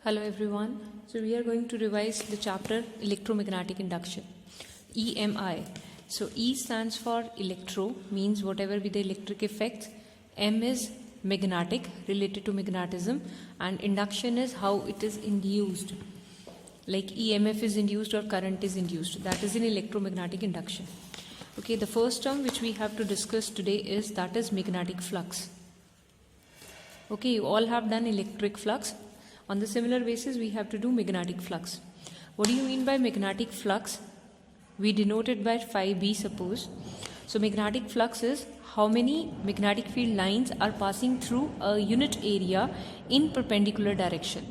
Hello everyone. So we are going to revise the chapter electromagnetic induction, EMI. So E stands for electro, means whatever be the electric effects. M is magnetic, related to magnetism, and induction is how it is induced. Like EMF is induced or current is induced. That is in electromagnetic induction. Okay, the first term which we have to discuss today is magnetic flux. Okay, you all have done electric flux. On the similar basis, we have to do magnetic flux. What do you mean by magnetic flux? We denote it by phi b, suppose. So magnetic flux is how many magnetic field lines are passing through a unit area in perpendicular direction.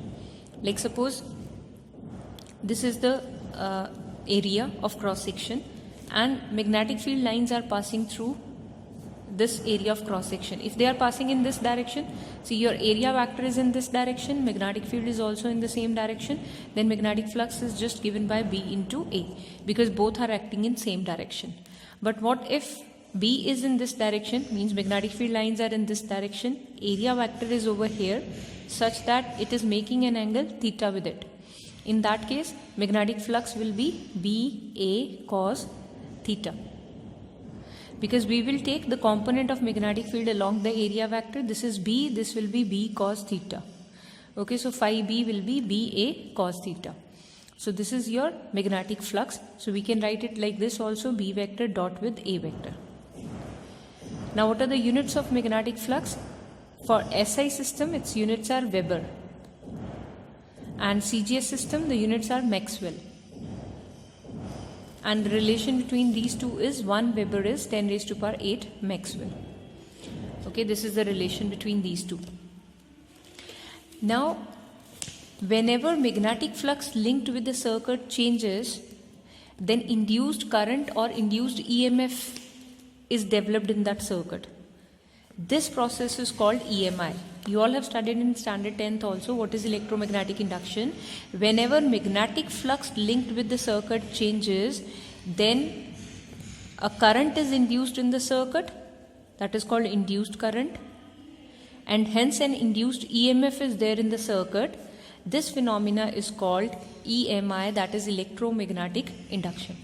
Like suppose this is the area of cross section and magnetic field lines are passing through this area of cross section. If they are passing in this direction, see your area vector is in this direction, magnetic field is also in the same direction, then magnetic flux is just given by B into A, because both are acting in same direction. But what if B is in this direction, means magnetic field lines are in this direction, area vector is over here such that it is making an angle theta with it. In that case, magnetic flux will be BA cos theta. Because we will take the component of magnetic field along the area vector. This is B, this will be B cos theta. Okay, so phi B will be BA cos theta. So this is your magnetic flux. So we can write it like this also, B vector dot with A vector. Now what are the units of magnetic flux? For SI system, its units are Weber. And CGS system, the units are Maxwell. And the relation between these two is 1 Weber is 10 raised to power 8 Maxwell. Okay, this is the relation between these two. Now, whenever magnetic flux linked with the circuit changes, then induced current or induced EMF is developed in that circuit. This process is called EMI. You all have studied in standard 10th also what is electromagnetic induction. Whenever magnetic flux linked with the circuit changes, then a current is induced in the circuit, that is called induced current, and hence an induced EMF is there in the circuit. This phenomena is called EMI, that is electromagnetic induction.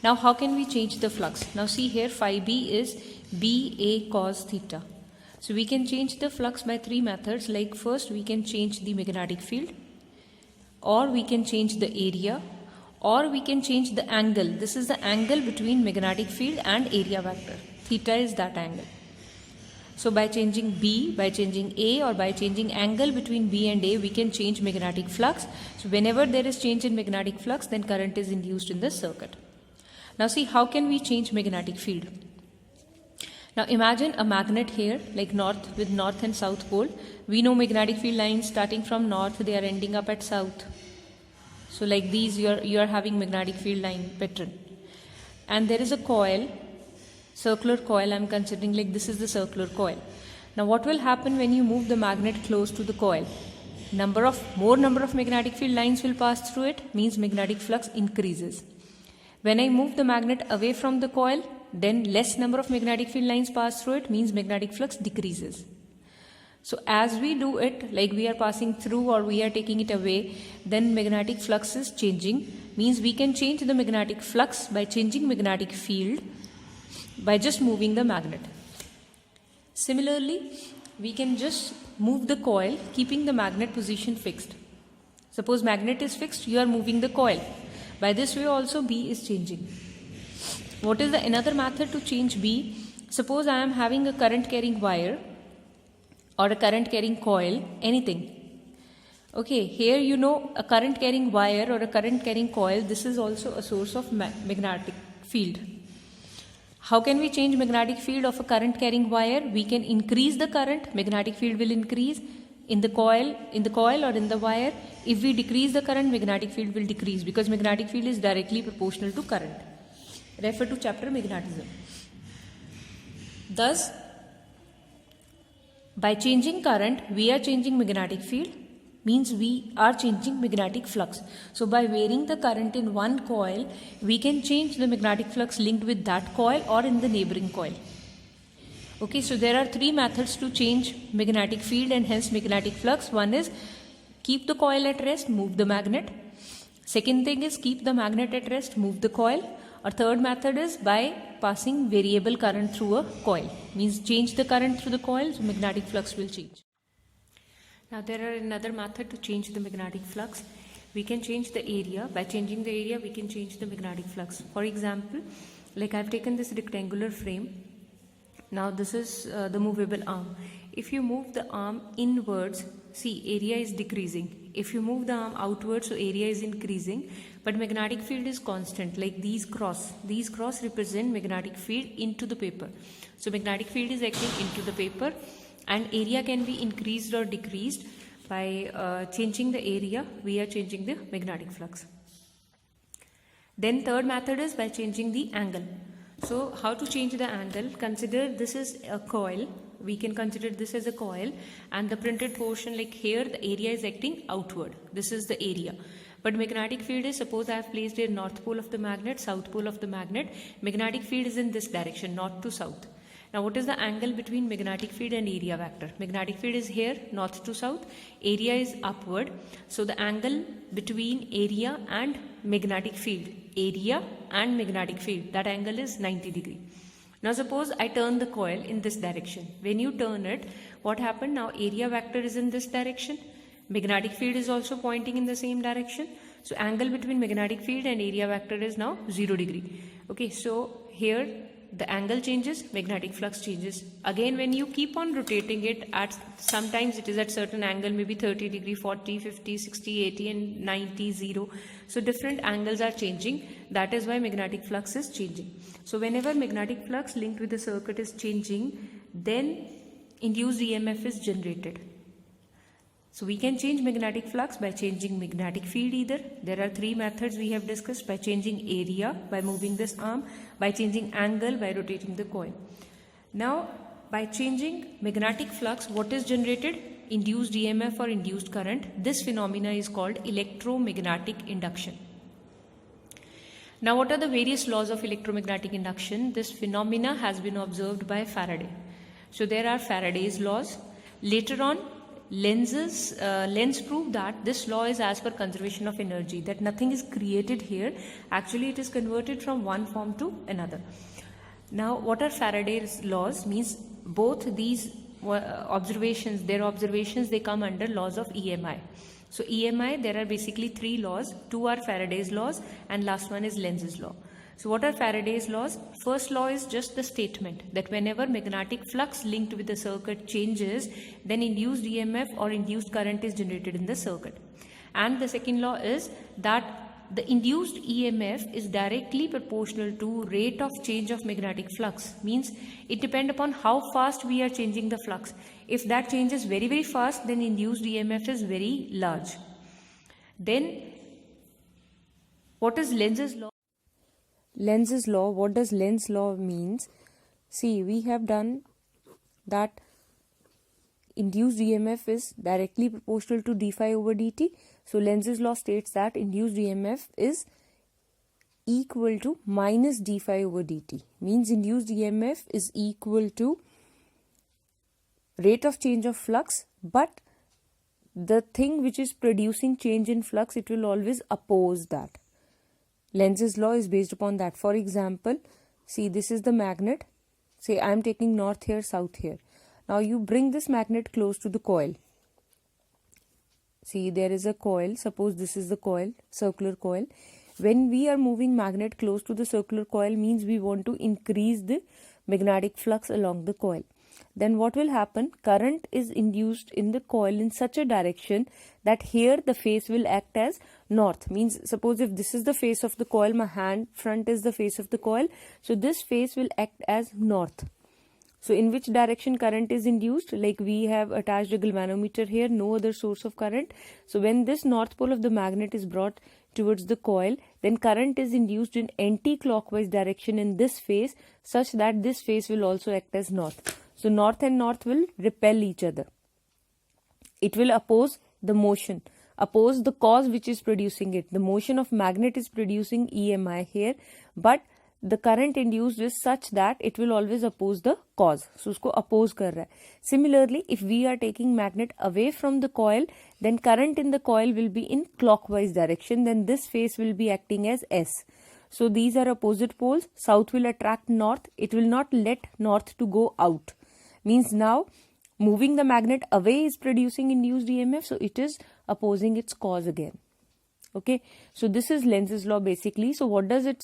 Now how can we change the flux? Now see here, phi B is BA cos theta. So we can change the flux by three methods. Like first we can change the magnetic field, or we can change the area, or we can change the angle. This is the angle between magnetic field and area vector. Theta is that angle. So by changing B, by changing A, or by changing angle between B and A, we can change magnetic flux. So whenever there is change in magnetic flux, then current is induced in the circuit. Now see, how can we change magnetic field? Now imagine a magnet here, like north, with north and south pole. We know magnetic field lines starting from north, they are ending up at south. So like these, you are having magnetic field line pattern. And there is a coil, circular coil I am considering, like this is the circular coil. Now what will happen when you move the magnet close to the coil? More number of magnetic field lines will pass through it, means magnetic flux increases. When I move the magnet away from the coil, then less number of magnetic field lines pass through it, means magnetic flux decreases. So as we do it, like we are passing through or we are taking it away, then magnetic flux is changing, means we can change the magnetic flux by changing magnetic field by just moving the magnet. Similarly, we can just move the coil keeping the magnet position fixed. Suppose magnet is fixed, you are moving the coil. By this way also B is changing. What is another method to change B? Suppose I am having a current carrying wire or a current carrying coil, anything. Okay, here you know a current carrying wire or a current carrying coil, this is also a source of magnetic field. How can we change magnetic field of a current carrying wire? We can increase the current, magnetic field will increase in the coil or in the wire. If we decrease the current, magnetic field will decrease, because magnetic field is directly proportional to current. Refer to chapter magnetism. Thus, by changing current, we are changing magnetic field, means we are changing magnetic flux. So by varying the current in one coil, we can change the magnetic flux linked with that coil or in the neighboring coil. Okay, so there are three methods to change magnetic field and hence magnetic flux. One is Keep the coil at rest, move the magnet. Second thing is keep the magnet at rest, move the coil. Or third method is by passing variable current through a coil. Means change the current through the coil, so magnetic flux will change. Now there are another method to change the magnetic flux. We can change the area. By changing the area, we can change the magnetic flux. For example, like I've taken this rectangular frame. Now this is the movable arm. If you move the arm inwards, see, area is decreasing. If you move the arm outwards, so area is increasing, but magnetic field is constant, like these cross represent magnetic field into the paper. So magnetic field is acting into the paper, and area can be increased or decreased. By changing the area, we are changing the magnetic flux. Then third method is by changing the angle. So how to change the angle? Consider this is a coil. We can consider this as a coil, and the printed portion, like here, the area is acting outward. This is the area. But magnetic field is, suppose I have placed here north pole of the magnet, south pole of the magnet. Magnetic field is in this direction, north to south. Now what is the angle between magnetic field and area vector? Magnetic field is here, north to south. Area is upward. So the angle between area and magnetic field, that angle is 90 degree. Now suppose I turn the coil in this direction. When you turn it, what happened? Now area vector is in this direction. Magnetic field is also pointing in the same direction. So angle between magnetic field and area vector is now 0 degree. Okay, so here the angle changes, magnetic flux changes. Again, when you keep on rotating it, at sometimes it is at certain angle, maybe 30 degree, 40, 50, 60, 80 and 90, 0. So different angles are changing. That is why magnetic flux is changing. So whenever magnetic flux linked with the circuit is changing, then induced EMF is generated. So we can change magnetic flux by changing magnetic field either. There are three methods we have discussed: by changing area, by moving this arm, by changing angle, by rotating the coil. Now, by changing magnetic flux, what is generated? Induced EMF or induced current. This phenomena is called electromagnetic induction. Now, what are the various laws of electromagnetic induction? This phenomena has been observed by Faraday. So there are Faraday's laws. Later on, Lenz proved that this law is as per conservation of energy, that nothing is created here. Actually, it is converted from one form to another. Now, what are Faraday's laws? Means both these observations, they come under laws of EMI. So EMI, there are basically three laws. Two are Faraday's laws and last one is Lenz's law. So what are Faraday's laws? First law is just the statement that whenever magnetic flux linked with the circuit changes, then induced EMF or induced current is generated in the circuit. And the second law is that the induced EMF is directly proportional to rate of change of magnetic flux. Means it depends upon how fast we are changing the flux. If that changes very, very fast, then induced EMF is very large. Then what is Lenz's law? Lenz's law, what does Lenz's law means? See, we have done that induced EMF is directly proportional to d phi over dt. So Lenz's law states that induced EMF is equal to minus d phi over dt. Means induced EMF is equal to rate of change of flux, but the thing which is producing change in flux, it will always oppose that. Lenz's law is based upon that. For example, see, this is the magnet. Say I am taking north here, south here. Now you bring this magnet close to the coil. See, there is a coil. Suppose this is the coil, circular coil. When we are moving magnet close to the circular coil, means we want to increase the magnetic flux along the coil. Then what will happen? Current is induced in the coil in such a direction that here the face will act as north. Means suppose if this is the face of the coil, my hand front is the face of the coil. So this face will act as north. So in which direction current is induced? Like we have attached a galvanometer here, no other source of current. So when this north pole of the magnet is brought towards the coil, then current is induced in anti-clockwise direction in this face, such that this face will also act as north. So north and north will repel each other. It will oppose the motion, oppose the cause which is producing it. The motion of magnet is producing EMI here, but the current induced is such that it will always oppose the cause. So usko oppose kar raha hai. Similarly, if we are taking magnet away from the coil, then current in the coil will be in clockwise direction. Then this face will be acting as S. So these are opposite poles. South will attract north. It will not let north to go out. Means now moving the magnet away is producing induced EMF. So it is opposing its cause again. Okay, so this is Lenz's law basically. So what does it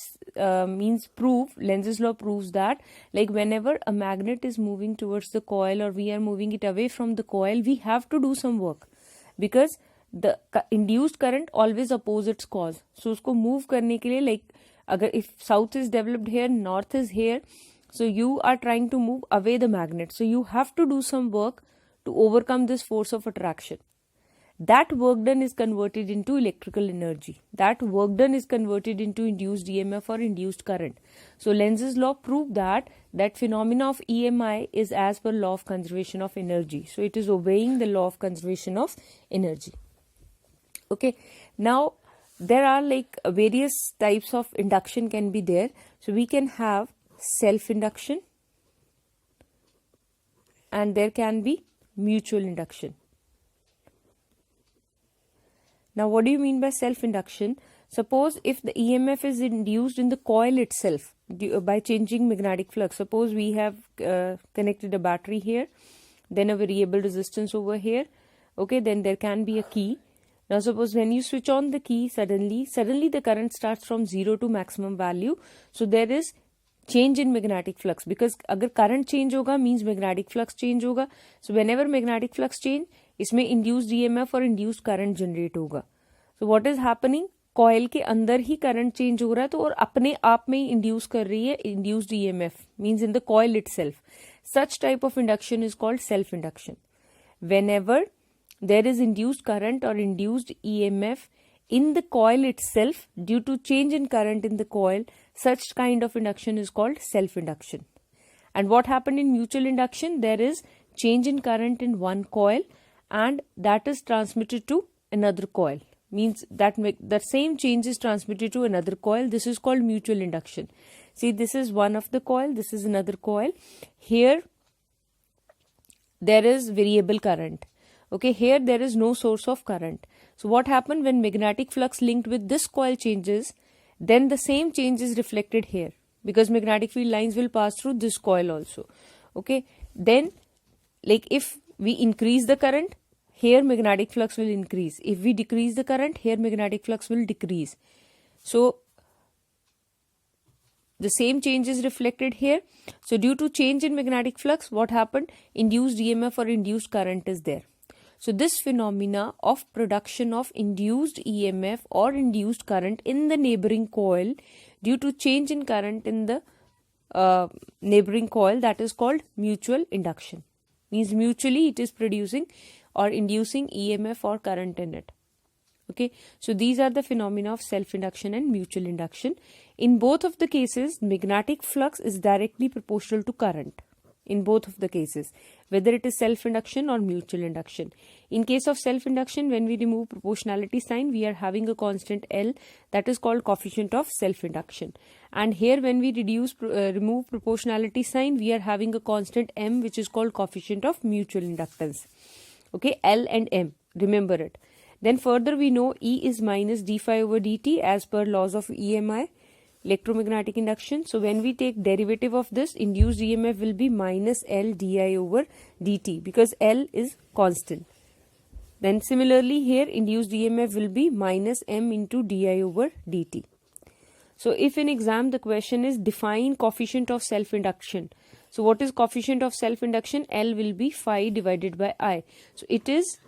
means prove? Lenz's law proves that like whenever a magnet is moving towards the coil or we are moving it away from the coil, we have to do some work because the induced current always opposes its cause. So usko move karne ke liye, like agar if south is developed here, north is here, so you are trying to move away the magnet. So you have to do some work to overcome this force of attraction. That work done is converted into electrical energy. That work done is converted into induced EMF or induced current. So Lenz's law proved that phenomena of EMI is as per law of conservation of energy. So it is obeying the law of conservation of energy. Okay. Now there are like various types of induction can be there. So we can have self-induction and there can be mutual induction. Now, what do you mean by self-induction? Suppose if the EMF is induced in the coil itself by changing magnetic flux. Suppose we have connected a battery here, then a variable resistance over here. Okay, then there can be a key. Now, suppose when you switch on the key, suddenly the current starts from 0 to maximum value. So there is change in magnetic flux because agar current change hoga means magnetic flux change hoga. So whenever magnetic flux change, इसमें induced EMF और induced current generate होगा. So what is happening? Coil के अंदर ही current change हो रहा है तो और अपने आप में ही induce कर रही है induced EMF means in the coil itself. Such type of induction is called self-induction. Whenever there is induced current or induced EMF in the coil itself due to change in current in the coil, such kind of induction is called self-induction. And what happened in mutual induction? There is change in current in one coil and that is transmitted to another coil. Means that the same change is transmitted to another coil. This is called mutual induction. See, this is one of the coil. This is another coil. Here there is variable current. Okay, here there is no source of current. So what happened when magnetic flux linked with this coil changes, then the same change is reflected here because magnetic field lines will pass through this coil also. Okay, then like if we increase the current, here magnetic flux will increase. If we decrease the current, here magnetic flux will decrease. So the same change is reflected here. So due to change in magnetic flux, what happened? Induced EMF or induced current is there. So this phenomena of production of induced EMF or induced current in the neighboring coil due to change in current in the neighboring coil, that is called mutual induction. Means mutually it is producing or inducing EMF or current in it. Okay, so these are the phenomena of self-induction and mutual induction. In both of the cases, magnetic flux is directly proportional to current. In both of the cases, whether it is self-induction or mutual induction. In case of self-induction, when we remove proportionality sign, we are having a constant L, that is called coefficient of self-induction. And here when we remove proportionality sign, we are having a constant M, which is called coefficient of mutual inductance. Okay, L and M, remember it. Then further we know E is minus d phi over dt as per laws of EMI, electromagnetic induction. So when we take derivative of this, induced EMF will be minus L di over dt because L is constant. Then similarly here induced EMF will be minus M into di over dt. So if in exam the question is define coefficient of self-induction. So what is coefficient of self-induction? L will be phi divided by I. So it is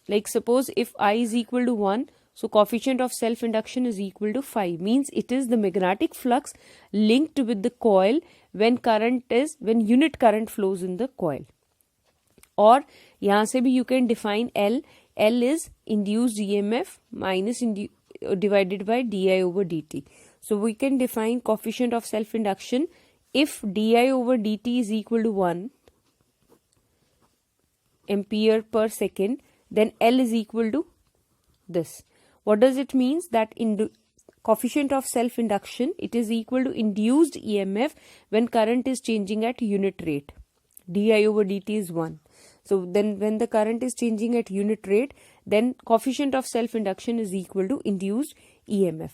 like suppose if I is equal to 1, so coefficient of self-induction is equal to phi. Means it is the magnetic flux linked with the coil when unit current flows in the coil. Or यहाँ से भी you can define L. L is induced EMF minus divided by di over dt. So we can define coefficient of self-induction if di over dt is equal to 1 ampere per second, then L is equal to this. What does it mean? That coefficient of self-induction, it is equal to induced EMF when current is changing at unit rate. di over dt is 1. So then when the current is changing at unit rate, then coefficient of self-induction is equal to induced EMF.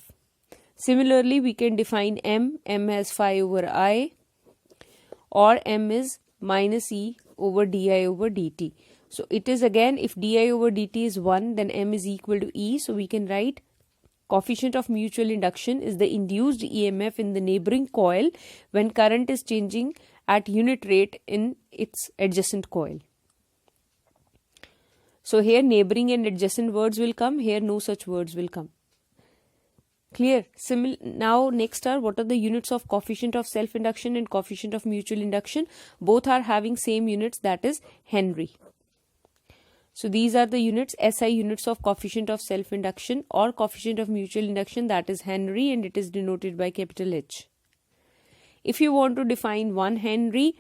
Similarly, we can define M as phi over I, or M is minus E over di over dt. So it is again, if di over dt is 1, then M is equal to E. So we can write coefficient of mutual induction is the induced EMF in the neighboring coil when current is changing at unit rate in its adjacent coil. So here neighboring and adjacent words will come, here no such words will come. Clear? Now next are, what are the units of coefficient of self-induction and coefficient of mutual induction? Both are having same units, that is Henry. So these are the units, SI units of coefficient of self-induction or coefficient of mutual induction, that is Henry, and it is denoted by capital H. If you want to define 1 Henry,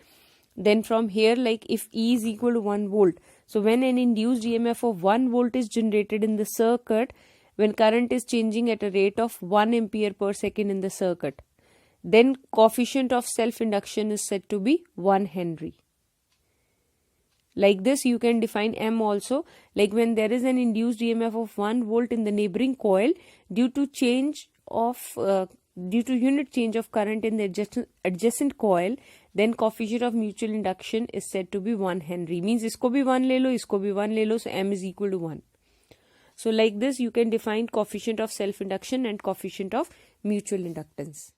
then from here, like if E is equal to 1 volt, so when an induced EMF of 1 volt is generated in the circuit, when current is changing at a rate of 1 ampere per second in the circuit, then coefficient of self-induction is said to be 1 Henry. Like this, you can define M also, like when there is an induced EMF of 1 volt in the neighboring coil due to unit change of current in the adjacent coil, then coefficient of mutual induction is said to be 1 Henry. Means isko bhi 1 le lo, isko bhi 1 le lo, so M is equal to 1. So like this, you can define coefficient of self-induction and coefficient of mutual inductance.